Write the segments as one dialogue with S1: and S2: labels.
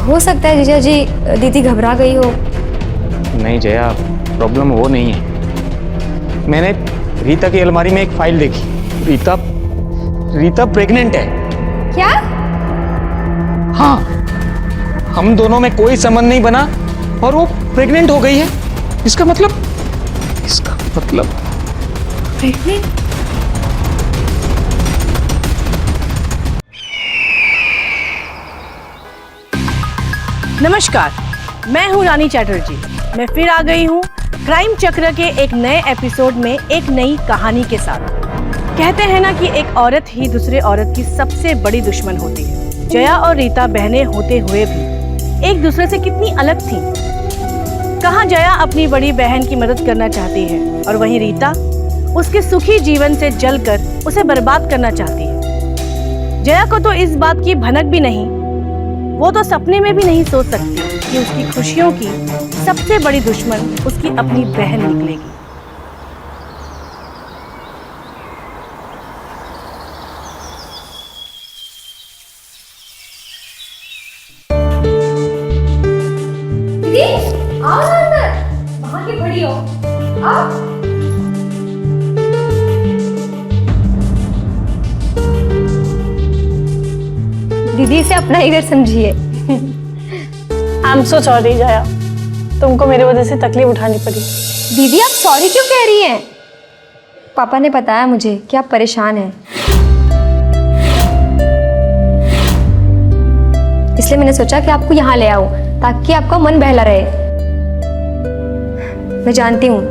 S1: हो सकता है जीजा जी दीदी घबरा गई हो।
S2: नहीं जया, प्रॉब्लम वो नहीं है। मैंने रीता की अलमारी में एक फाइल देखी। रीता प्रेग्नेंट है।
S1: क्या?
S2: हाँ, हम दोनों में कोई संबंध नहीं बना और वो प्रेग्नेंट हो गई है। इसका मतलब
S1: प्रेग्नेंट?
S3: नमस्कार, मैं हूं रानी चैटर्जी। मैं फिर आ गई हूं क्राइम चक्र के एक नए एपिसोड में एक नई कहानी के साथ। कहते हैं ना कि एक औरत ही दूसरे औरत की सबसे बड़ी दुश्मन होती है। जया और रीता बहनें होते हुए भी एक दूसरे से कितनी अलग थीं। कहाँ जया अपनी बड़ी बहन की मदद करना चाहती है और वहीं रीता उसके सुखी जीवन से जलकर उसे बर्बाद करना चाहती है। जया को तो इस बात की भनक भी नहीं, वो तो सपने में भी नहीं सोच सकती कि उसकी खुशियों की सबसे बड़ी दुश्मन उसकी अपनी बहन निकलेगी।
S1: दीदी आओ ना अंदर, वहां की खड़ी हो। आओ। दीदी से अपना ही घर समझिए।
S4: आई एम सो सॉरी जया, तुमको मेरी वजह से तकलीफ उठानी पड़ी।
S1: दीदी आप सॉरी क्यों कह रही हैं? पापा ने बताया मुझे कि आप परेशान हैं, इसलिए मैंने सोचा कि आपको यहाँ ले आऊं ताकि आपका मन बहला रहे। मैं जानती हूँ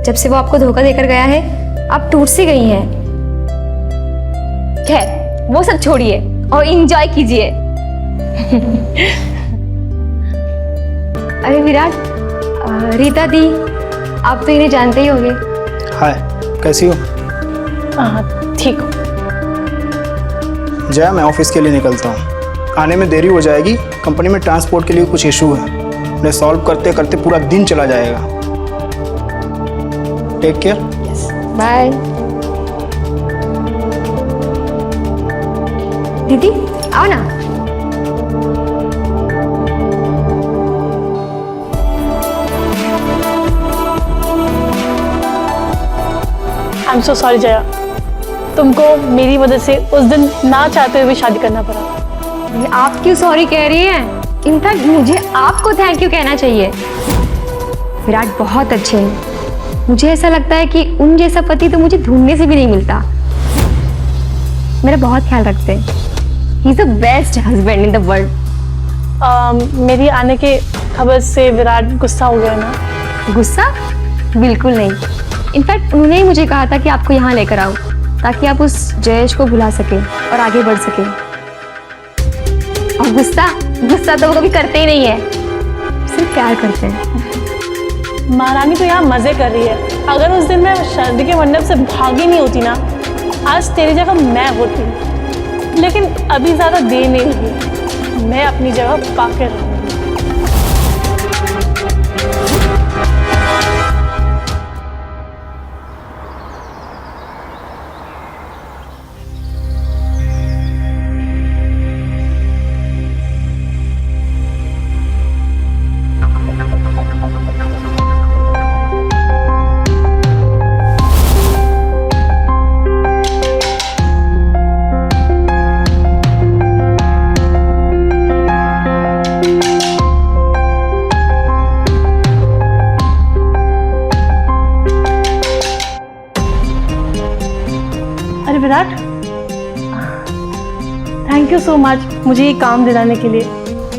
S1: जब से वो आपको धोखा देकर गया है आप टूट सी गई हैं। खैर वो सब छोड़िए और एंजॉय कीजिए। अरे विराट, रीता दी, आप तो इन्हें जानते ही होंगे।
S5: हाय, कैसी हो?
S4: ठीक हो?
S5: जया, मैं ऑफिस के लिए निकलता हूँ। आने में देरी हो जाएगी। कंपनी में ट्रांसपोर्ट के लिए कुछ इशू है, उन्हें सॉल्व करते करते पूरा दिन चला जाएगा। Take care.
S1: बाय। दीदी आओ ना।
S4: I am so sorry Jaya, तुमको मेरी वजह से उस दिन ना चाहते हुए भी शादी करना पड़ा।
S1: आप क्यों सॉरी कह रही हैं? इनफैक्ट मुझे आपको थैंक यू कहना चाहिए। विराट बहुत अच्छे हैं। मुझे ऐसा लगता है कि उन जैसा पति तो मुझे ढूंढने से भी नहीं मिलता। मेरा बहुत ख्याल रखते हैं। He is the best husband in the world.
S4: मेरी आने के खबर से विराट गुस्सा हो गया ना?
S1: गुस्सा? बिल्कुल नहीं। इनफैक्ट उन्होंने ही मुझे कहा था कि आपको यहाँ लेकर आओ ताकि आप उस जयेश को भुला सकें और आगे बढ़ सकें। और गुस्सा तो वो कभी करते ही नहीं है, सिर्फ प्यार करते हैं।
S4: महारानी तो यहाँ मजे कर रही है। अगर उस दिन मैं शादी के मंडप से भागी नहीं होती ना, आज तेरी जगह मैं होती। लेकिन अभी ज्यादा देर नहीं हुई, मैं अपनी जगह पाकर रहूंगी। अरे Virat, thank you so much मुझे ये काम दिलाने के लिए,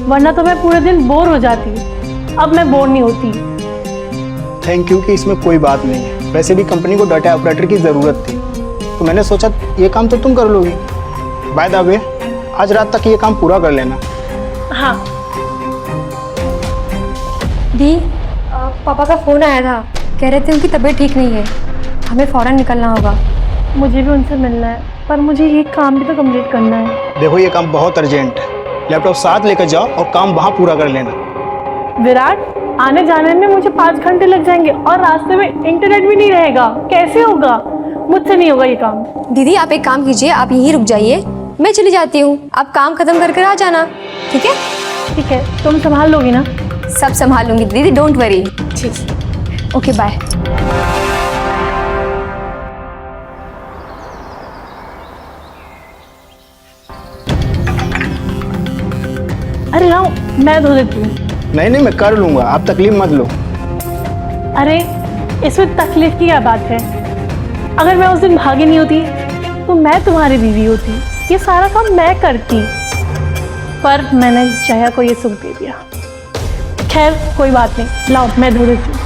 S4: वरना तो मैं पूरे दिन बोर हो जाती। अब मैं बोर नहीं होती।
S5: थैंक यू कि इसमें कोई बात नहीं है। वैसे भी कंपनी को डाटा ऑपरेटर की ज़रूरत थी, तो मैंने सोचा ये काम तो तुम कर लोगी। बाय द वे, आज रात तक ये काम पूरा कर लेना।
S4: हाँ।
S1: दी, पापा का फ़ोन आया था, कह रहे थे उनकी तबीयत ठीक नहीं है, हमें फ़ौरन निकलना होगा।
S4: मुझे भी उनसे मिलना है, पर मुझे ये काम भी तो कंप्लीट करना है।
S5: देखो ये काम बहुत अर्जेंट है, लैपटॉप साथ लेकर जाओ और काम वहाँ पूरा कर लेना।
S4: विराट, आने जाने में मुझे 5 घंटे लग जाएंगे और रास्ते में इंटरनेट भी नहीं रहेगा। कैसे होगा? मुझसे नहीं होगा ये काम।
S1: दीदी आप एक काम कीजिए, आप यहीं रुक जाइए, मैं चली जाती हूँ, आप काम खत्म कर कर आ जाना, ठीक है?
S4: ठीक है, तुम संभाल लोगी ना?
S1: सब संभाल लूंगी दीदी, डोंट वरी।
S4: ठीक।
S1: Okay bye.
S4: अरे राव, मैं धो देती हूँ।
S5: नहीं नहीं, मैं कर लूंगा, आप तकलीफ मत लो।
S4: अरे इसमें तकलीफ की क्या बात है? अगर मैं उस दिन भागी नहीं होती तो मैं तुम्हारी बीवी होती, ये सारा काम मैं करती, पर मैंने जया को ये सुख दे दिया। खैर कोई बात नहीं, लाओ मैं धो देती हूँ।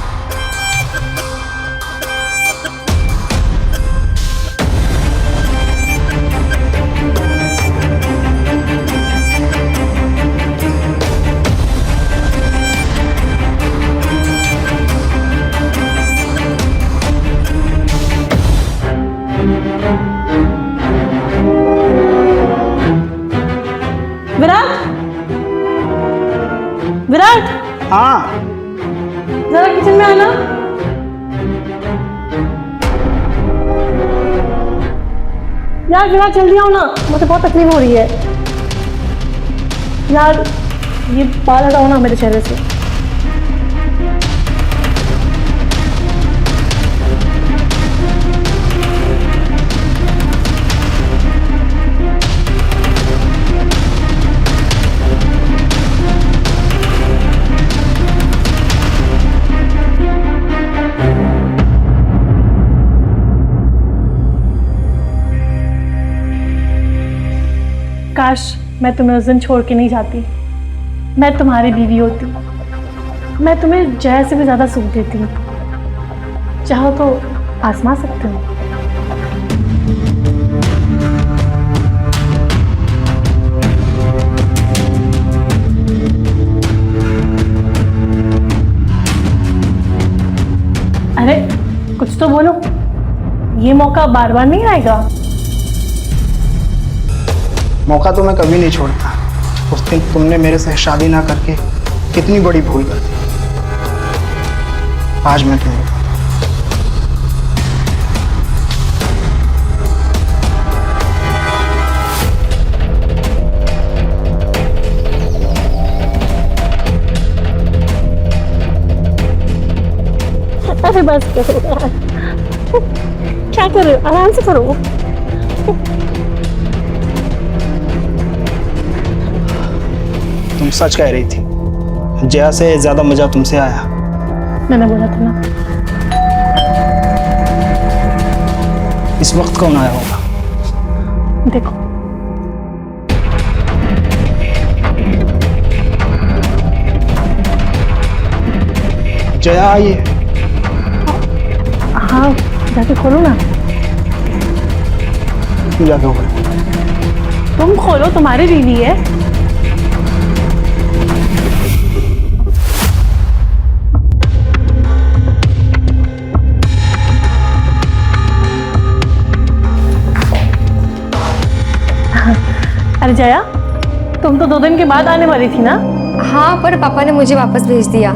S4: विराट, विराट,
S5: हाँ
S4: जरा किचन में आना। यार विराट जल्दी आओ ना, मुझे बहुत तकलीफ हो रही है। यार ये बाल हटाओ ना मेरे चेहरे से। काश मैं तुम्हें उस दिन छोड़ के नहीं जाती, मैं तुम्हारी बीवी होती, मैं तुम्हें जय से भी ज्यादा सुख देती। चाहो तो आजमा सकते हो। अरे कुछ तो बोलो, ये मौका बार बार नहीं आएगा।
S5: मौका तो मैं कभी नहीं छोड़ता। उस दिन तुमने मेरे से शादी ना करके कितनी बड़ी भूल कर दी। आज मैं तुम्हें
S4: अरे बस करो यार, क्या करो, आराम से करो।
S5: तुम सच कह रही थी, जया से ज्यादा मजा तुमसे आया।
S4: मैंने बोला था ना।
S5: इस वक्त कौन आया होगा?
S4: देखो
S5: जया आई है।
S4: हाँ, जाके खोलो ना।
S5: तुम जाके खोलो।
S4: तुम खोलो, तुम्हारी बीवी है। अरे जया, तुम तो 2 दिन के बाद आने वाली थी ना?
S1: हाँ, पर पापा ने मुझे वापस भेज दिया।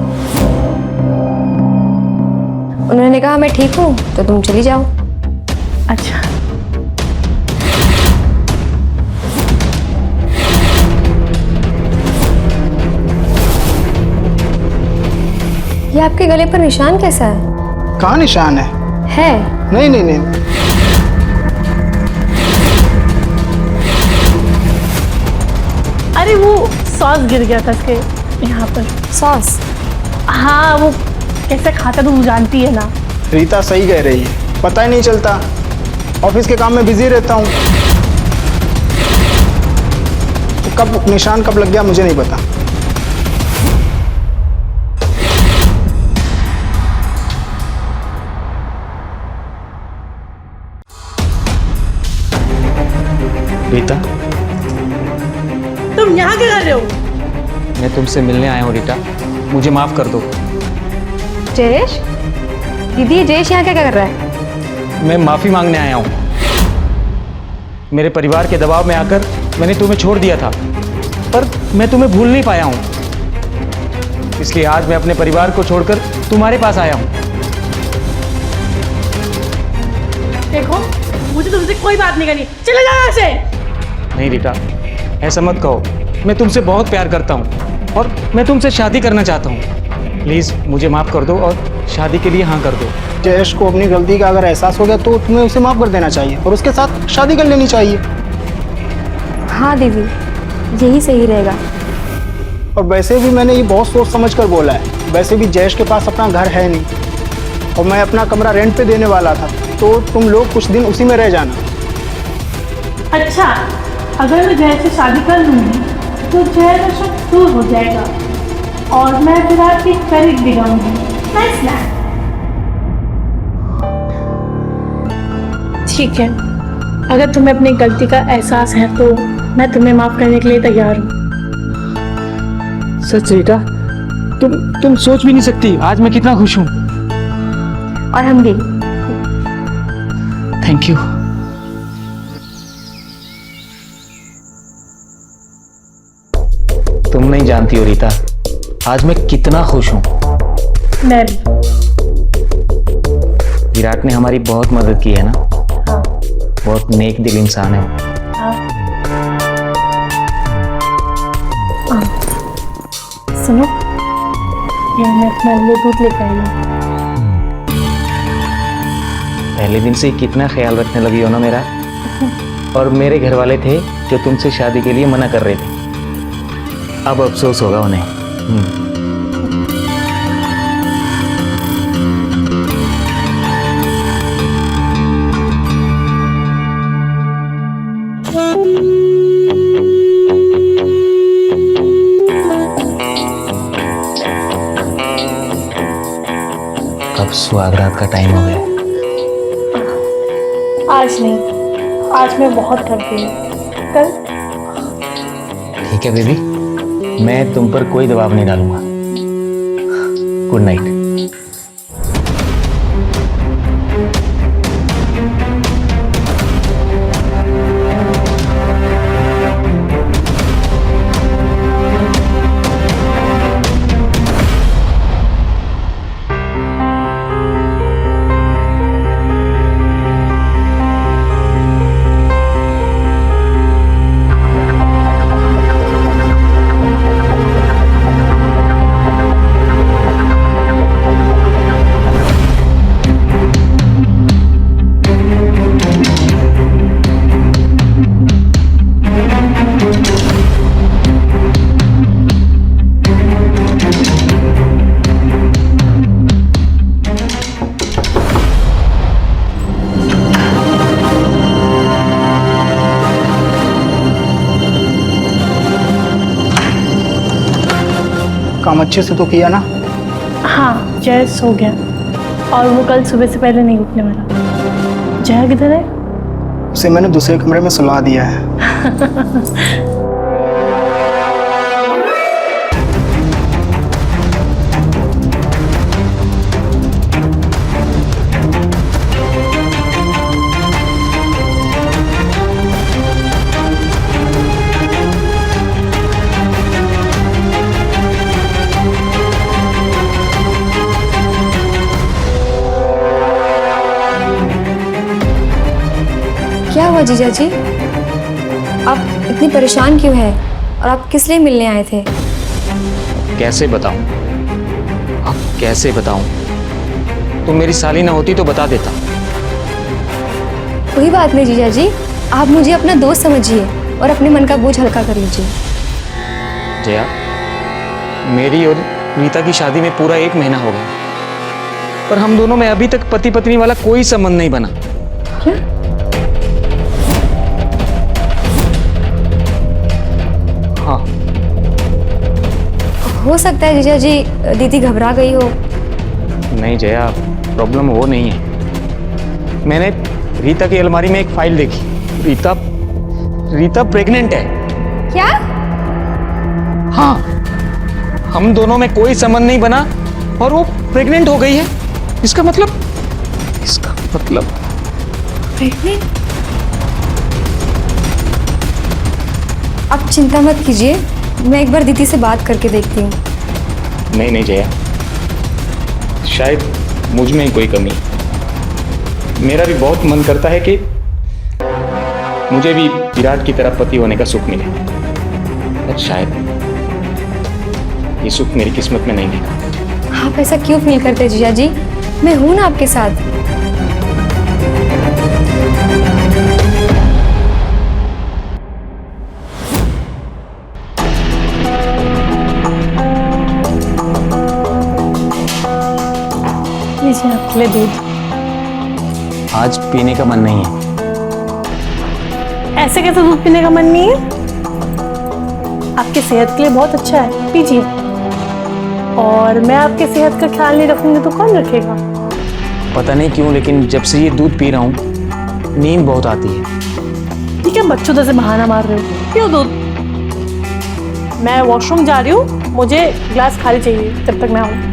S1: उन्होंने कहा मैं ठीक हूँ तो तुम चली जाओ।
S4: अच्छा।
S1: ये आपके गले पर निशान कैसा है?
S5: कहाँ निशान है? नहीं नहीं नहीं।
S4: अरे वो सॉस गिर गया था इसके यहाँ पर।
S1: सॉस?
S4: हाँ, वो कैसे खाता तो तू जानती है ना।
S5: रीता सही कह रही है, पता ही नहीं चलता। ऑफिस के काम में बिजी रहता हूँ, तो कब निशान कब लग गया मुझे नहीं पता।
S2: रीता,
S3: तुम यहाँ क्या कर रहे हो?
S2: मैं तुमसे मिलने आया हूँ रीता, मुझे माफ कर दो।
S1: जयेश? दीदी, ये जयेश यहाँ क्या कर रहा है?
S2: मैं माफी मांगने आया हूँ। मेरे परिवार के दबाव में आकर मैंने तुम्हें छोड़ दिया था, पर मैं तुम्हें भूल नहीं पाया हूँ। इसलिए आज मैं अपने परिवार को छोड़कर तुम्हारे पास आया हूँ।
S3: देखो, मुझे तुमसे कोई बात नहीं करनी, चले जाओ यहाँ से।
S2: नहीं रीता, ऐसा मत कहो, मैं तुमसे बहुत प्यार करता हूँ। और मैं तुमसे शादी करना चाहता हूँ। प्लीज़ मुझे माफ़ कर दो और शादी के लिए हाँ कर दो।
S5: जयेश को अपनी गलती का अगर एहसास हो गया तो तुम्हें उसे माफ़ कर देना चाहिए और उसके साथ शादी कर लेनी चाहिए।
S1: हाँ दीदी, यही सही रहेगा।
S5: और वैसे भी मैंने ये बहुत सोच समझ कर बोला है। वैसे भी जयेश के पास अपना घर है नहीं और मैं अपना कमरा रेंट पे देने वाला था, तो तुम लोग कुछ दिन उसी में रह जाना।
S4: अच्छा, अगर मैं जय से शादी कर लूँगी तो जय का शक दूर हो जाएगा और मैं विराट के करीब भी रहूँगी। Nice plan. ठीक है, अगर तुम्हें अपनी गलती का एहसास है तो मैं तुम्हें माफ़ करने के लिए तैयार हूँ।
S2: सच रीता, तुम सोच भी नहीं सकती आज मैं कितना खुश हूँ।
S1: और हम भी।
S2: Thank you. तुम नहीं जानती हो रीता, आज मैं कितना खुश हूँ।
S4: मैं भी।
S2: विराट ने हमारी बहुत मदद की है ना।
S4: हाँ।
S2: बहुत नेक दिल इंसान है।
S4: हाँ। सुनो, ये मैं अपना लिए दूध लेकर आई हूँ।
S2: पहले दिन से कितना ख्याल रखने लगी हो ना मेरा। और मेरे घर वाले थे जो तुमसे शादी के लिए मना कर रहे थे, अब अफसोस होगा उन्हें। अब सुहागरात का टाइम हो गया।
S4: आज नहीं, आज मैं बहुत थक गई हूँ। कल।
S2: ठीक है बेबी, मैं तुम पर कोई दबाव नहीं डालूंगा। Good night.
S5: काम अच्छे से तो किया ना?
S4: हाँ, जय सो गया और वो कल सुबह से पहले नहीं उठने वाला। जय किधर है?
S5: उसे मैंने दूसरे कमरे में सुला दिया है।
S1: क्या हुआ जीजा जी? आप इतनी परेशान क्यों हैं? और आप किस लिए मिलने आए थे?
S2: कैसे बताऊं? अब कैसे बताऊं? तुम मेरी साली ना होती तो बता देता।
S1: कोई बात नहीं जीजा जी, आप मुझे अपना दोस्त समझिए और अपने मन का बोझ हल्का कर लीजिए।
S2: जया, मेरी और रीता की शादी में पूरा 1 महीना हो गया, पर हम दोनों में अभी तक पति पत्नी वाला कोई संबंध नहीं बना।
S1: क्या?
S2: हाँ।
S1: हो सकता है जीजा जी दीदी घबरा गई हो।
S2: नहीं जया, प्रॉब्लम वो नहीं है। मैंने रीता की अलमारी में एक फाइल देखी। रीता प्रेग्नेंट है।
S1: क्या?
S2: हाँ, हम दोनों में कोई संबंध नहीं बना और वो प्रेग्नेंट हो गई है। इसका मतलब
S1: प्रेग्नेंट? आप चिंता मत कीजिए, मैं एक बार दीदी से बात करके देखती हूँ।
S2: नहीं जया, शायद मुझ में ही कोई कमी है। मेरा भी बहुत मन करता है कि मुझे भी विराट की तरह पति होने का सुख मिले, पर ये सुख मेरी किस्मत में नहीं लिखा।
S1: आप ऐसा क्यों फील करते जीजा जी? मैं हूं ना आपके साथ।
S4: लीजिए आपके लिए दूध।
S2: आज पीने का मन नहीं है।
S4: ऐसे कैसे दूध पीने का मन नहीं है? आपके सेहत के लिए बहुत अच्छा है, पीजिए। और मैं आपके सेहत का ख्याल नहीं रखूंगी तो कौन रखेगा?
S2: पता नहीं क्यों, लेकिन जब से ये दूध पी रहा हूँ नींद बहुत आती है।
S4: ठीक है, बच्चों जैसे बहाना मार रहे हो। क्यों दूध? मैं वॉशरूम जा रही हूँ, मुझे ग्लास खाली चाहिए जब तक मैं आऊँ।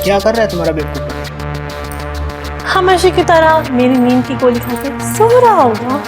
S5: क्या कर रहा है तुम्हारा बेवकूफ?
S4: हमेशा की तरह मेरी नींद की गोली खा के सो रहा होगा।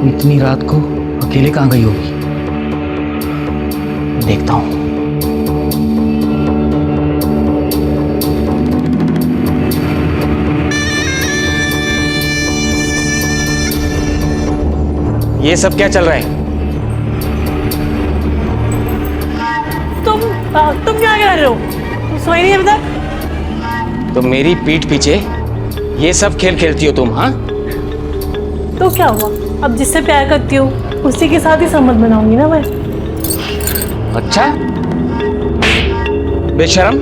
S2: इतनी रात को अकेले कहाँ गई होगी? देखता हूँ। ये सब क्या चल रहा है?
S4: तुम क्या कर रहे हो? तुम सोई नहीं अभी तक?
S2: तो मेरी पीठ पीछे ये सब खेल खेलती हो तुम? हाँ,
S4: तो क्या हुआ? अब जिससे प्यार करती हूँ उसी के साथ ही संबंध बनाऊंगी ना मैं।
S2: अच्छा बेशरम,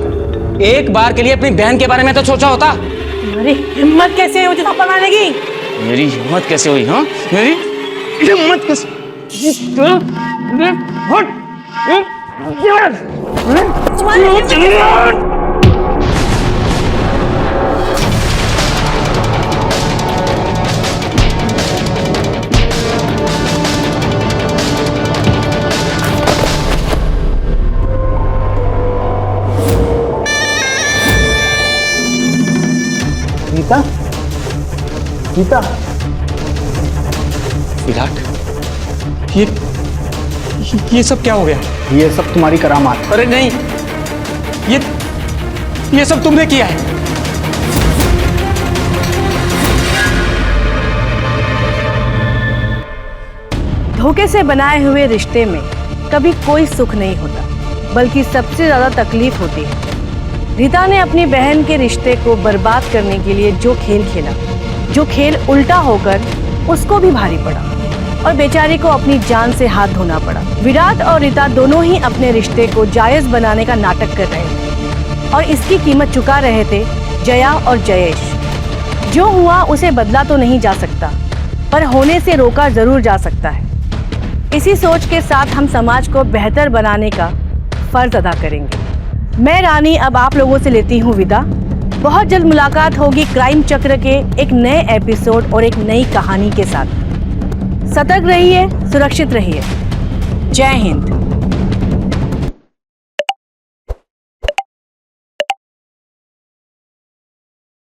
S2: एक बार के लिए अपनी बहन के बारे में तो सोचा होता।
S4: तुम्हारी हिम्मत कैसे हुई मुझे थप्पड़ मारने की?
S2: मेरी हिम्मत कैसे हुई? हाँ, मेरी हिम्मत कैसे?
S5: गीता, गीता,
S2: विराट, ये सब क्या हो गया?
S5: ये सब तुम्हारी करामात।
S2: अरे नहीं, ये सब तुमने किया है।
S3: धोखे से बनाए हुए रिश्ते में कभी कोई सुख नहीं होता, बल्कि सबसे ज्यादा तकलीफ होती है। रीता ने अपनी बहन के रिश्ते को बर्बाद करने के लिए जो खेल खेला, जो खेल उल्टा होकर उसको भी भारी पड़ा और बेचारी को अपनी जान से हाथ धोना पड़ा। विराट और रीता दोनों ही अपने रिश्ते को जायज बनाने का नाटक कर रहे थे और इसकी कीमत चुका रहे थे जया और जयेश। जो हुआ उसे बदला तो नहीं जा सकता, पर होने से रोका जरूर जा सकता है। इसी सोच के साथ हम समाज को बेहतर बनाने का फर्ज अदा करेंगे। मैं रानी अब आप लोगों से लेती हूँ विदा। बहुत जल्द मुलाकात होगी क्राइम चक्र के एक नए एपिसोड और एक नई कहानी के साथ। सतर्क रहिए, सुरक्षित रहिए। जय हिंद।